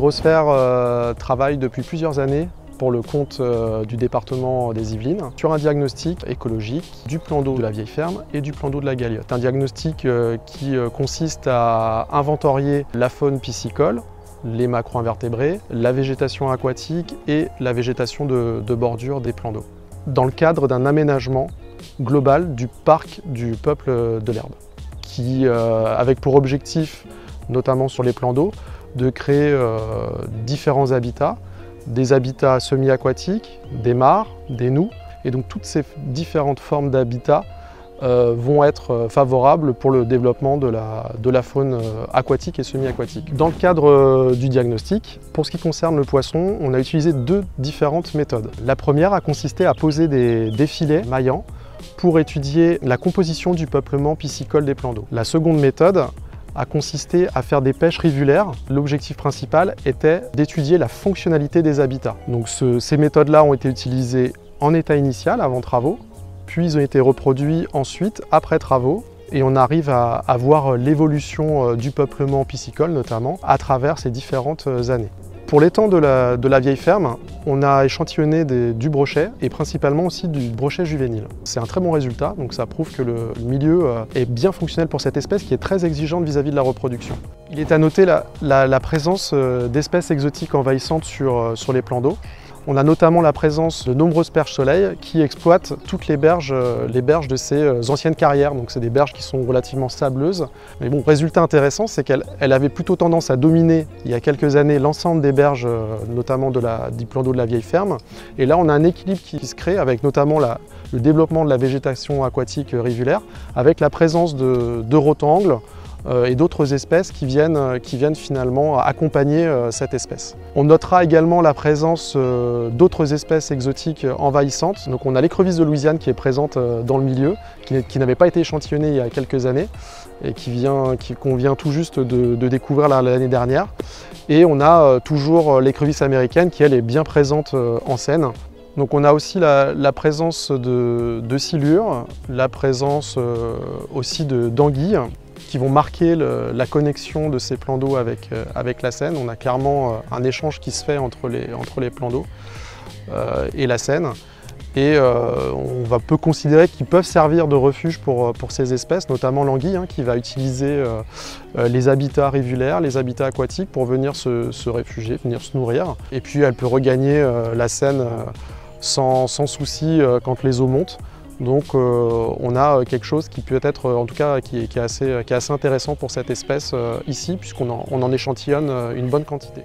Agrosphère travaille depuis plusieurs années pour le compte du département des Yvelines sur un diagnostic écologique du plan d'eau de la vieille ferme et du plan d'eau de la Galiote. Un diagnostic qui consiste à inventorier la faune piscicole, les macro-invertébrés, la végétation aquatique et la végétation de bordure des plans d'eau, dans le cadre d'un aménagement global du parc du peuple de l'herbe, qui avec pour objectif, notamment sur les plans d'eau, de créer différents habitats, des habitats semi-aquatiques, des mares, des noues, et donc toutes ces différentes formes d'habitats vont être favorables pour le développement de la faune aquatique et semi-aquatique. Dans le cadre du diagnostic, pour ce qui concerne le poisson, on a utilisé deux différentes méthodes. La première a consisté à poser des filets maillants pour étudier la composition du peuplement piscicole des plans d'eau. La seconde méthode a consisté à faire des pêches rivulaires. L'objectif principal était d'étudier la fonctionnalité des habitats. Donc ces méthodes-là ont été utilisées en état initial, avant travaux, puis ils ont été reproduits ensuite, après travaux, et on arrive à voir l'évolution du peuplement piscicole, notamment, à travers ces différentes années. Pour l'étang de la vieille ferme, on a échantillonné du brochet et principalement aussi du brochet juvénile. C'est un très bon résultat, donc ça prouve que le milieu est bien fonctionnel pour cette espèce qui est très exigeante vis-à-vis de la reproduction. Il est à noter la présence d'espèces exotiques envahissantes sur les plans d'eau. On a notamment la présence de nombreuses perches soleil qui exploitent toutes les berges de ces anciennes carrières. Donc c'est des berges qui sont relativement sableuses. Mais bon, résultat intéressant, c'est qu'elle avait plutôt tendance à dominer il y a quelques années l'ensemble des berges, notamment du plan d'eau de la vieille ferme. Et là, on a un équilibre qui se crée avec notamment le développement de la végétation aquatique rivulaire, avec la présence de rotangles et d'autres espèces qui viennent finalement accompagner cette espèce. On notera également la présence d'autres espèces exotiques envahissantes. Donc on a l'écrevisse de Louisiane qui est présente dans le milieu, qui n'avait pas été échantillonnée il y a quelques années et qu'on vient tout juste de découvrir l'année dernière. Et on a toujours l'écrevisse américaine qui elle est bien présente en Seine. Donc on a aussi la présence de silures, la présence aussi d'anguilles, qui vont marquer la connexion de ces plans d'eau avec la Seine. On a clairement un échange qui se fait entre les plans d'eau et la Seine. Et on peut considérer qu'ils peuvent servir de refuge pour ces espèces, notamment l'anguille, qui va utiliser les habitats rivulaires, les habitats aquatiques pour venir se réfugier, venir se nourrir. Et puis elle peut regagner la Seine sans souci quand les eaux montent. Donc on a quelque chose qui peut être, en tout cas, qui est assez intéressant pour cette espèce ici, puisqu'on en échantillonne une bonne quantité.